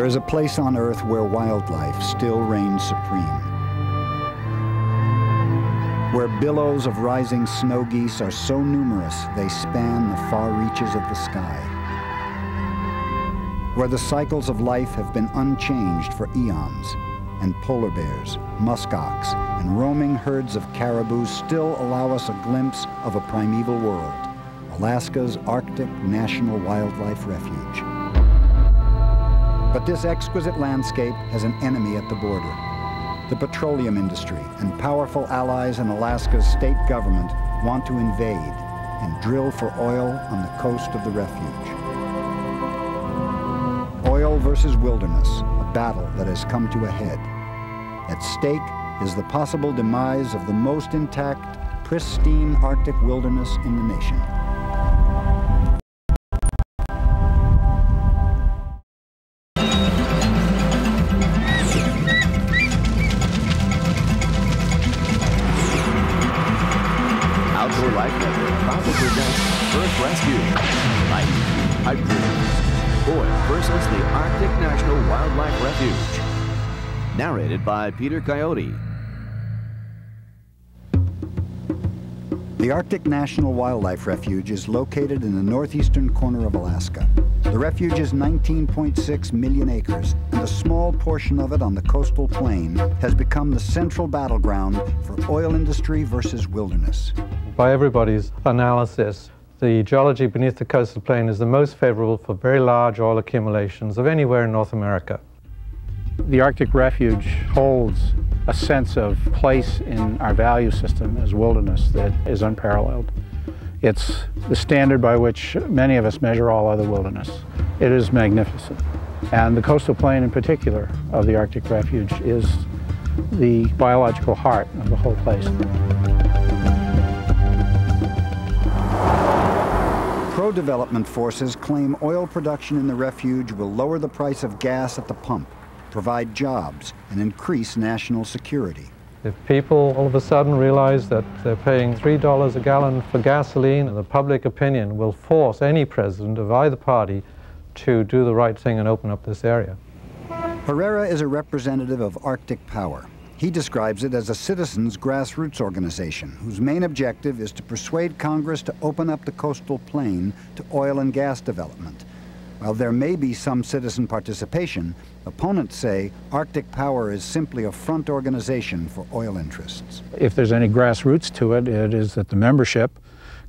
There is a place on Earth where wildlife still reigns supreme, where billows of rising snow geese are so numerous they span the far reaches of the sky, where the cycles of life have been unchanged for eons, and polar bears, muskox, and roaming herds of caribou still allow us a glimpse of a primeval world, Alaska's Arctic National Wildlife Refuge. But this exquisite landscape has an enemy at the border. The petroleum industry and powerful allies in Alaska's state government want to invade and drill for oil on the coast of the refuge. Oil versus wilderness, a battle that has come to a head. At stake is the possible demise of the most intact, pristine Arctic wilderness in the nation. Outdoor Life Network proudly presents First Rescue, Life, Pipe Dreams, Oil versus the Arctic National Wildlife Refuge. Narrated by Peter Coyote. The Arctic National Wildlife Refuge is located in the northeastern corner of Alaska. The refuge is 19.6 million acres, and a small portion of it on the coastal plain has become the central battleground for oil industry versus wilderness. By everybody's analysis, the geology beneath the coastal plain is the most favorable for very large oil accumulations of anywhere in North America. The Arctic Refuge holds a sense of place in our value system as wilderness that is unparalleled. It's the standard by which many of us measure all other wilderness. It is magnificent. And the coastal plain in particular of the Arctic Refuge is the biological heart of the whole place. Pro-development forces claim oil production in the refuge will lower the price of gas at the pump, provide jobs, and increase national security. If people all of a sudden realize that they're paying $3 a gallon for gasoline, the public opinion will force any president of either party to do the right thing and open up this area. HERRERA is a representative of Arctic Power. He describes it as a citizens' grassroots organization whose main objective is to persuade Congress to open up the coastal plain to oil and gas development. While there may be some citizen participation, opponents say Arctic Power is simply a front organization for oil interests. If there's any grassroots to it, it is that the membership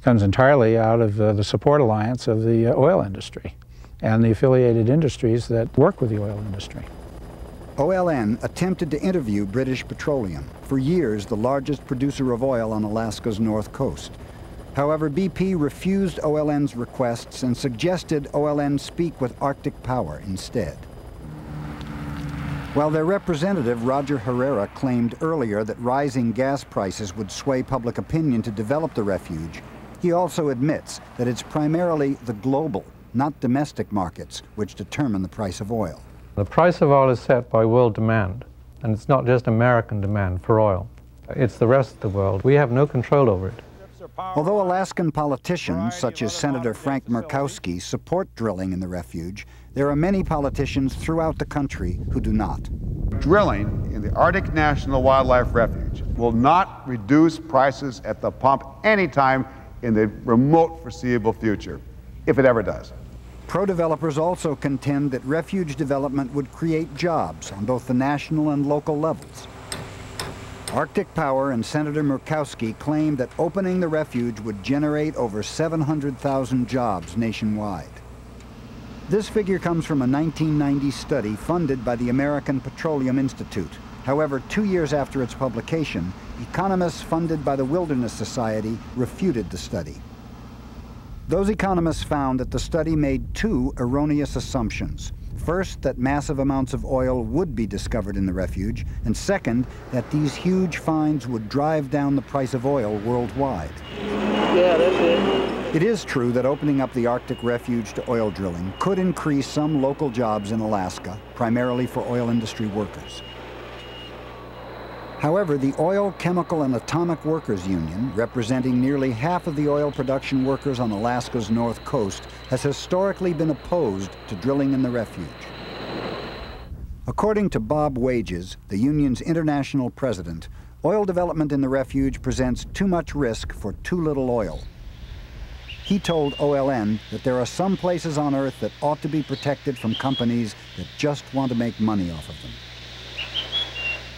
comes entirely out of the support alliance of the oil industry and the affiliated industries that work with the oil industry. OLN attempted to interview British Petroleum, for years the largest producer of oil on Alaska's north coast. However, BP refused OLN's requests and suggested OLN speak with Arctic Power instead. While their representative, Roger HERRERA, claimed earlier that rising gas prices would sway public opinion to develop the refuge, he also admits that it's primarily the global, not domestic markets which determine the price of oil. The price of oil is set by world demand, and it's not just American demand for oil. It's the rest of the world. We have no control over it. Although Alaskan politicians, such as Senator Frank MURKOWSKI, support drilling in the refuge, there are many politicians throughout the country who do not. Drilling in the Arctic National Wildlife Refuge will not reduce prices at the pump anytime in the remote foreseeable future, if it ever does. Pro-developers also contend that refuge development would create jobs on both the national and local levels. Arctic Power and Senator MURKOWSKI claim that opening the refuge would generate over 700,000 jobs nationwide. This figure comes from a 1990 study funded by the American Petroleum Institute. However, 2 years after its publication, economists funded by the Wilderness Society refuted the study. Those economists found that the study made two erroneous assumptions. First, that massive amounts of oil would be discovered in the refuge, and second, that these huge finds would drive down the price of oil worldwide. Yeah, that's it. It is true that opening up the Arctic refuge to oil drilling could increase some local jobs in Alaska, primarily for oil industry workers. However, the Oil, Chemical, and Atomic Workers Union, representing nearly half of the oil production workers on Alaska's north coast, has historically been opposed to drilling in the refuge. According to Bob Wages, the union's international president, oil development in the refuge presents too much risk for too little oil. He told OLN that there are some places on Earth that ought to be protected from companies that just want to make money off of them.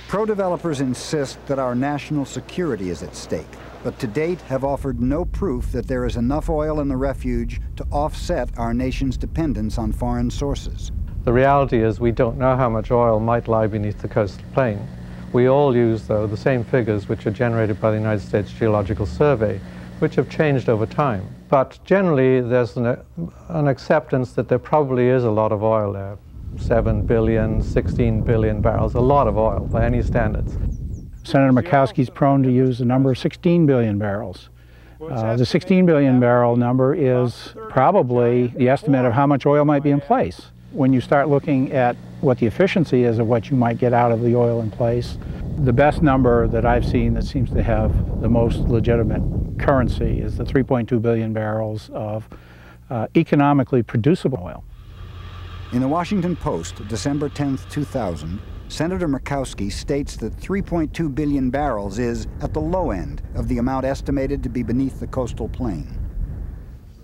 Pro-developers insist that our national security is at stake, but to date have offered no proof that there is enough oil in the refuge to offset our nation's dependence on foreign sources. The reality is we don't know how much oil might lie beneath the coastal plain. We all use, though, the same figures which are generated by the United States Geological Survey, which have changed over time. But generally, there's an acceptance that there probably is a lot of oil there. 7 billion, 16 billion barrels, a lot of oil by any standards. Senator Murkowski's prone to use the number of 16 billion barrels. The 16 billion barrel number is probably the estimate of how much oil might be in place. When you start looking at what the efficiency is of what you might get out of the oil in place, the best number that I've seen that seems to have the most legitimate currency is the 3.2 billion barrels of economically producible oil. In the Washington Post, December 10, 2000, Senator Murkowski states that 3.2 billion barrels is at the low end of the amount estimated to be beneath the coastal plain.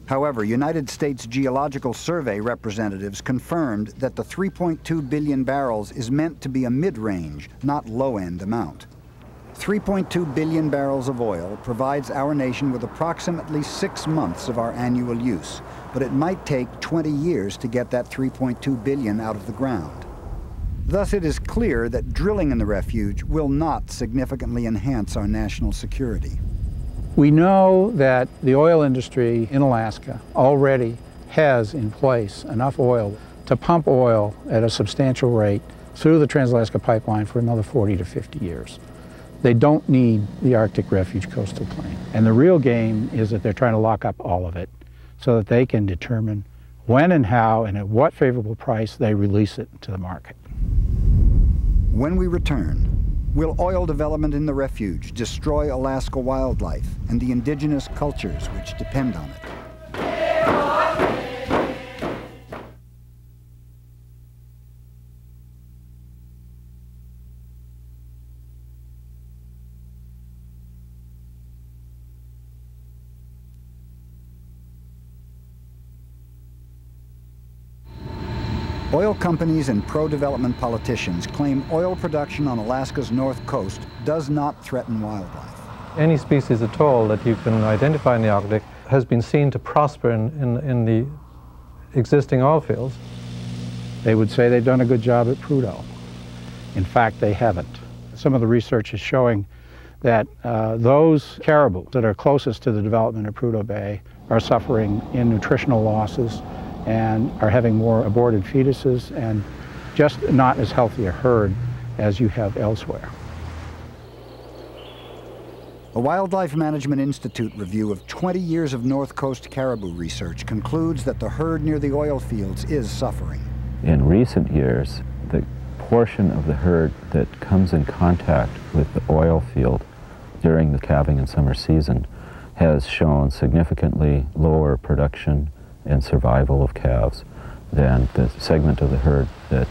However, United States Geological Survey representatives confirmed that the 3.2 billion barrels is meant to be a mid-range, not low-end amount. 3.2 billion barrels of oil provides our nation with approximately 6 months of our annual use, but it might take 20 years to get that 3.2 billion out of the ground. Thus, it is clear that drilling in the refuge will not significantly enhance our national security. We know that the oil industry in Alaska already has in place enough oil to pump oil at a substantial rate through the Trans-Alaska Pipeline for another 40 to 50 years. They don't need the Arctic Refuge coastal plain. And the real game is that they're trying to lock up all of it so that they can determine when and how and at what favorable price they release it to the market. When we return, will oil development in the refuge destroy Alaska wildlife and the indigenous cultures which depend on it? Oil companies and pro-development politicians claim oil production on Alaska's north coast does not threaten wildlife. Any species at all that you can identify in the Arctic has been seen to prosper in the existing oil fields. They would say they've done a good job at Prudhoe. In fact, they haven't. Some of the research is showing that those caribou that are closest to the development of Prudhoe Bay are suffering in nutritional losses and are having more aborted fetuses and just not as healthy a herd as you have elsewhere. A Wildlife Management Institute review of 20 years of North Coast caribou research concludes that the herd near the oil fields is suffering. In recent years, the portion of the herd that comes in contact with the oil field during the calving and summer season has shown significantly lower production and survival of calves than the segment of the herd that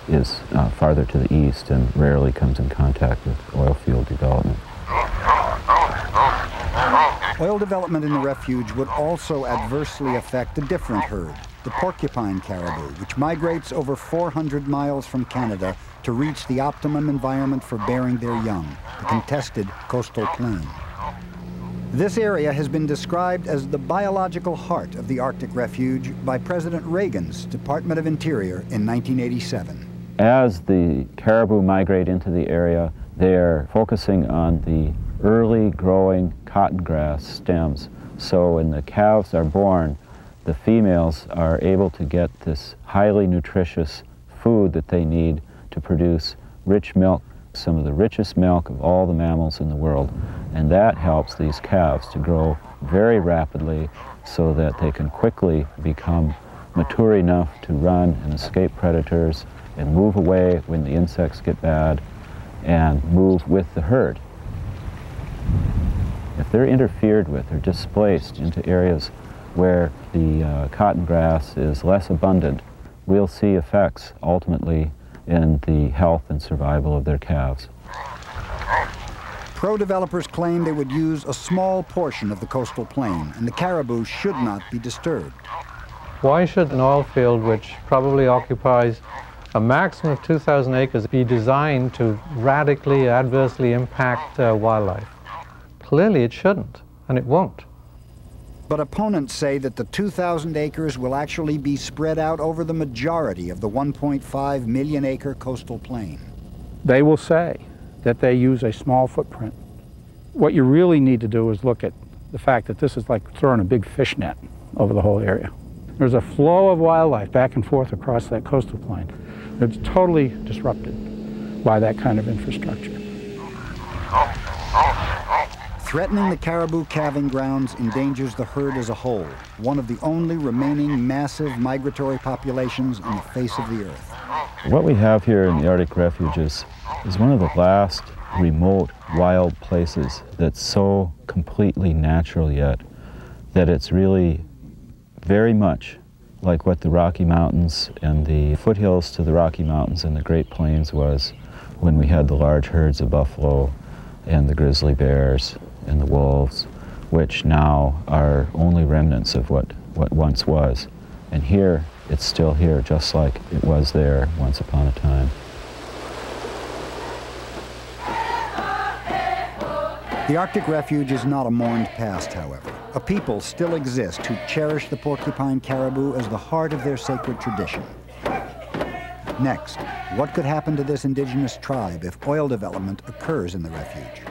is farther to the east and rarely comes in contact with oil field development. Oil development in the refuge would also adversely affect a different herd, the porcupine caribou, which migrates over 400 miles from Canada to reach the optimum environment for bearing their young, the contested coastal plain. This area has been described as the biological heart of the Arctic Refuge by President Reagan's Department of Interior in 1987. As the caribou migrate into the area, they're focusing on the early growing cotton grass stems. So when the calves are born, the females are able to get this highly nutritious food that they need to produce rich milk, some of the richest milk of all the mammals in the world. And that helps these calves to grow very rapidly so that they can quickly become mature enough to run and escape predators and move away when the insects get bad and move with the herd. If they're interfered with or displaced into areas where the cotton grass is less abundant, we'll see effects ultimately in the health and survival of their calves. Pro-developers claim they would use a small portion of the coastal plain, and the caribou should not be disturbed. Why should an oil field, which probably occupies a maximum of 2,000 acres, be designed to radically, adversely impact wildlife? Clearly it shouldn't, and it won't. But opponents say that the 2,000 acres will actually be spread out over the majority of the 1.5 million acre coastal plain. They will say that they use a small footprint. What you really need to do is look at the fact that this is like throwing a big fish net over the whole area. There's a flow of wildlife back and forth across that coastal plain. It's totally disrupted by that kind of infrastructure. Threatening the caribou calving grounds endangers the herd as a whole, one of the only remaining massive migratory populations on the face of the earth. What we have here in the Arctic refuges is one of the last remote wild places that's so completely natural yet that it's really very much like what the Rocky Mountains and the foothills to the Rocky Mountains and the Great Plains was when we had the large herds of buffalo and the grizzly bears and the wolves, which now are only remnants of what once was. And here, it's still here, just like it was there once upon a time. The Arctic Refuge is not a mourned past, however. A people still exist who cherish the porcupine caribou as the heart of their sacred tradition. Next, what could happen to this indigenous tribe if oil development occurs in the refuge?